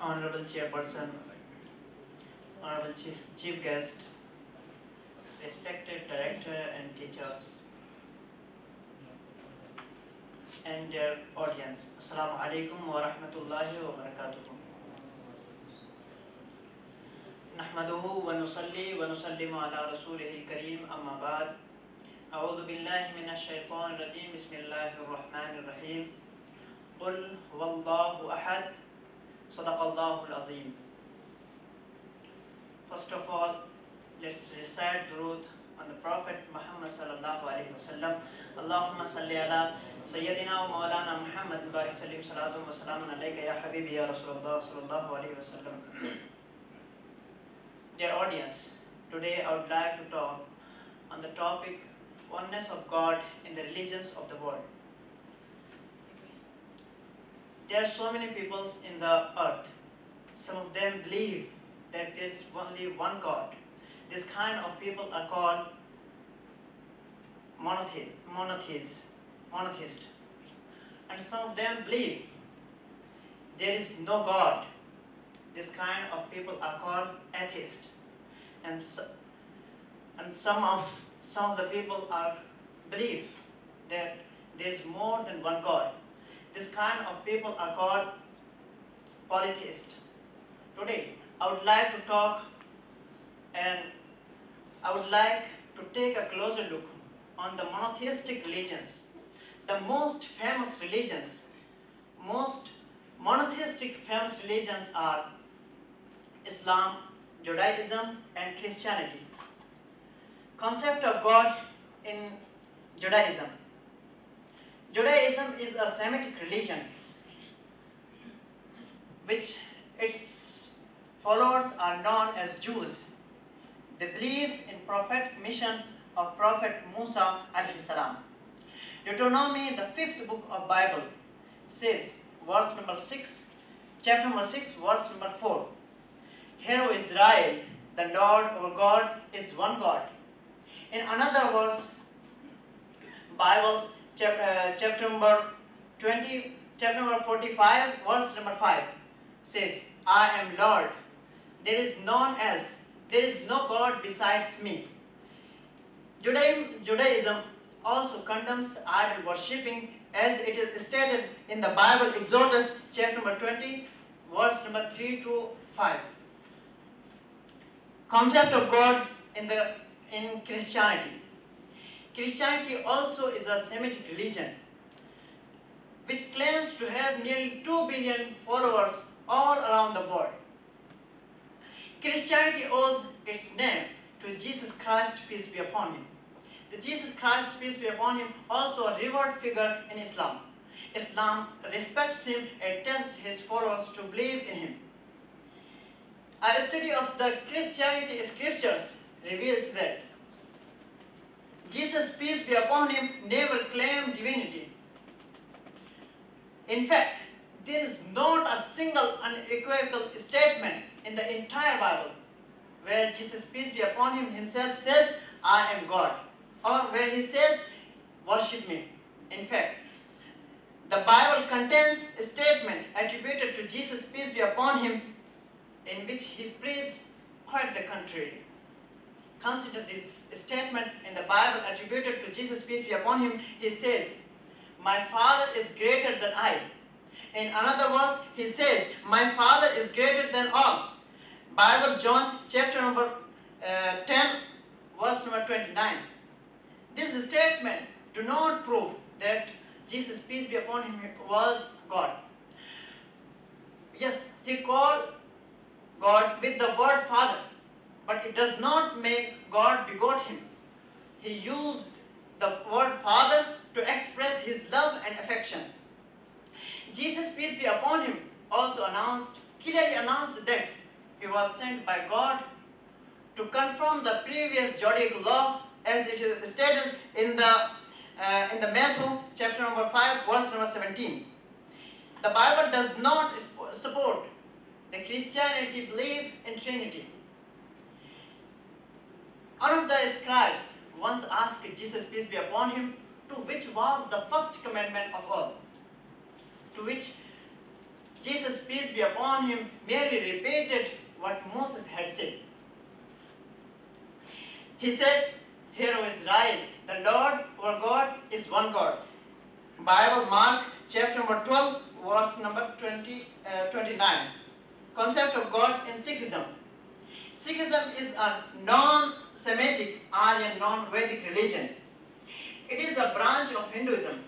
Honorable Chairperson, Honorable Chief Guest, respected Director and teachers, and dear audience, Assalamu alaikum wa rahmatullahi wa barakatuh. Nahmaduhu wa nusalli wa nusallimu ala rasulihil kareem amma ba'd. A'udhu billahi minash shaitanir rajeem. Bismillahir rahmanir rahim. Qul huwallahu ahad. Sadaqallahul azim. First of all, let's recite Durood on the Prophet Muhammad sallallahu alaihi wasallam. Allahumma salli ala Sayyidina wa Maulana Muhammad barik sallim salatu wa salamun alayka ya habibi ya Rasulullah sallallahu alaihi wasallam. Dear audience, today I would like to talk on the topic oneness of God in the religions of the world. There are so many peoples in the earth. Some of them believe that there is only one God. This kind of people are called monotheists. And some of them believe there is no God. This kind of people are called atheists. And some of the people believe that there is more than one God. This kind of people are called polytheists. Today, I would like to talk and I would like to take a closer look on the monotheistic religions. The most famous religions, most monotheistic famous religions are Islam, Judaism, and Christianity. Concept of God in Judaism. Judaism is a Semitic religion which its followers are known as Jews. They believe in prophet mission of Prophet Musa alayhi salam. Deuteronomy, the 5th book of Bible, says, verse number 6, chapter number 6, verse number 4. Hear, O Israel, the Lord our God is one God. In another verse, Bible, chapter number 20, chapter number 45, verse number 5, says, I am Lord, there is none else, there is no God besides me. Judaism also condemns idol worshipping as it is stated in the Bible, Exodus chapter number 20, verse number 3 to 5. Concept of God in Christianity. Christianity also is a Semitic religion which claims to have nearly 2 billion followers all around the world. Christianity owes its name to Jesus Christ, peace be upon him. The Jesus Christ, peace be upon him, also a revered figure in Islam. Islam respects him and tells his followers to believe in him. A study of the Christianity scriptures reveals that Jesus, peace be upon him, never claimed divinity. In fact, there is not a single unequivocal statement in the entire Bible where Jesus, peace be upon him, himself says, I am God, or where he says, worship me. In fact, the Bible contains a statement attributed to Jesus, peace be upon him, in which he prays quite the contrary. Consider this statement in the Bible attributed to Jesus, peace be upon him. He says, my Father is greater than I. In another verse, he says, my Father is greater than all. Bible, John, chapter number 10, verse number 29. This statement do not prove that Jesus, peace be upon him, was God. Yes, he called God with the word Father, but it does not make God begot him. He used the word Father to express his love and affection. Jesus, peace be upon him, also clearly announced that he was sent by God to confirm the previous Judaic law as it is stated in the Matthew chapter number 5, verse number 17. The Bible does not support the Christianity belief in Trinity. One of the scribes once asked Jesus, peace be upon him, to which was the first commandment of all. To which Jesus, peace be be upon him, merely repeated what Moses had said. He said, "Hear, O Israel, the Lord our God is one God." Bible, Mark chapter number 12, verse number 29. Concept of God in Sikhism. Sikhism is a non-Semitic Aryan non-Vedic religion. It is a branch of Hinduism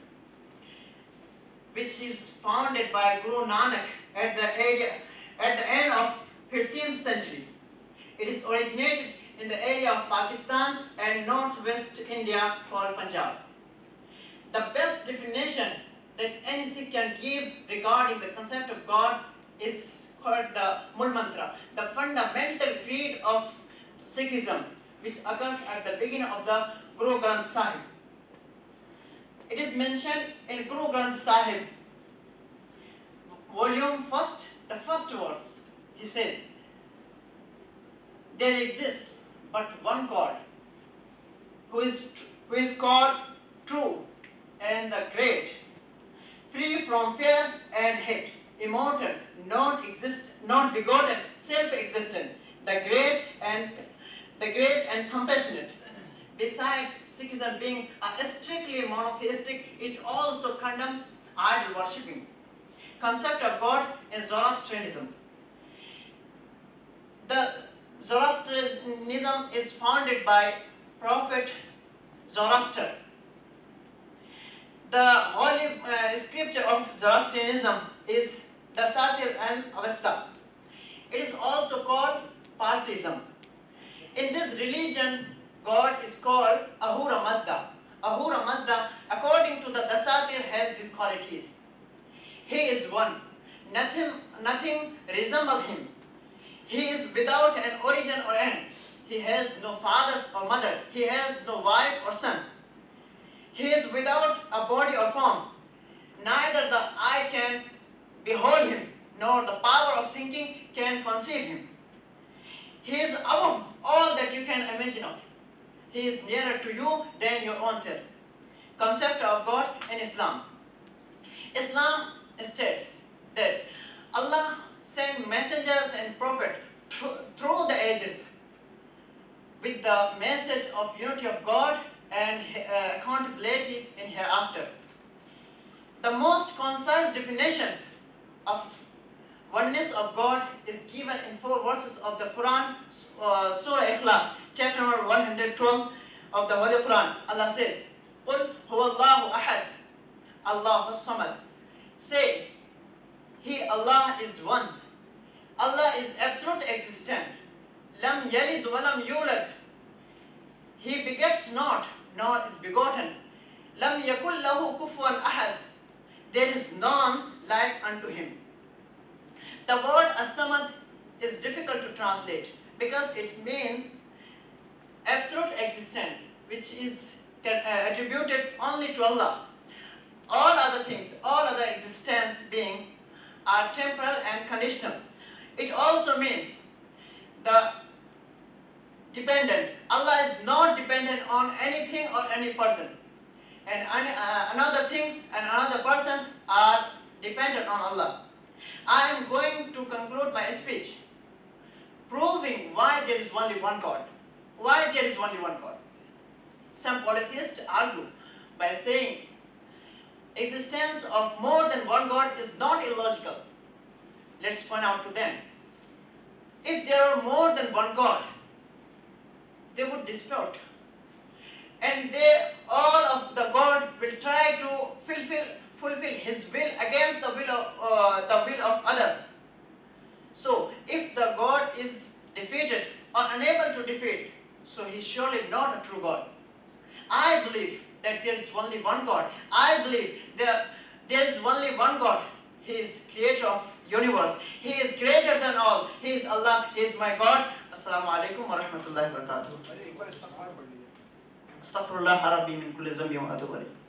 which is founded by Guru Nanak at the end of 15th century. It is originated in the area of Pakistan and northwest India called Punjab. The best definition that any Sikh can give regarding the concept of God is called the Mul Mantra, the fundamental creed of Sikhism, which occurs at the beginning of the Guru Granth Sahib. It is mentioned in Guru Granth Sahib, volume 1, the first verse. He says, "There exists but one God, who is called true and the great, free from fear and hate, immortal, not begotten, self-existent, the great and compassionate." Besides Sikhism being a strictly monotheistic, it also condemns idol worshipping. Concept of God in Zoroastrianism. The Zoroastrianism is founded by Prophet Zoroaster. The holy scripture of Zoroastrianism is Dasatir and Avesta. It is also called Parsism. In this religion, God is called Ahura Mazda. Ahura Mazda, according to the Dasatir, has these qualities. He is one. Nothing resembles him. He is without an origin or end. He has no father or mother. He has no wife or son. He is without a body or form. Neither the eye can behold him, nor the power of thinking can conceive him. He is above all that you can imagine of. He is nearer to you than your own self. Concept of God in Islam. Islam states that Allah sent messengers and prophets through the ages with the message of unity of God and accountability in hereafter. The most concise definition of oneness of God is given in 4 verses of the Quran, Surah Ikhlas, chapter number 112 of the Holy Quran. Allah says, "Qul huwallahu ahad, Allahu samad." Say, He, Allah, is one. Allah is absolute existent. Lam yalid wa lam yulad. He begets not, nor is begotten. Lam yakul lahu kufuwan ahad. There is none like unto him. The word as-samad is difficult to translate because it means absolute existent, which is attributed only to Allah. All other things, all other existence being are temporal and conditional. It also means the dependent. Allah is not dependent on anything or any person. And another things and another person are dependent on Allah. I am going to conclude my speech proving why there is only one God. Why there is only one God? Some polytheists argue by saying existence of more than one God is not illogical. Let's point out to them. If there are more than one God, they would dispute. And all of the God will try to fulfill his will against the will of other. So if the God is defeated or unable to defeat, so he is surely not a true God. I believe that there is only one God. I believe there is only one God. He is creator of universe. He is greater than all. He is Allah. He is my God. Assalamu alaikum wa rahmatullahi wa barakatuh. Astaghfirullah rabbi min kulli zambi wa atubu ilayh.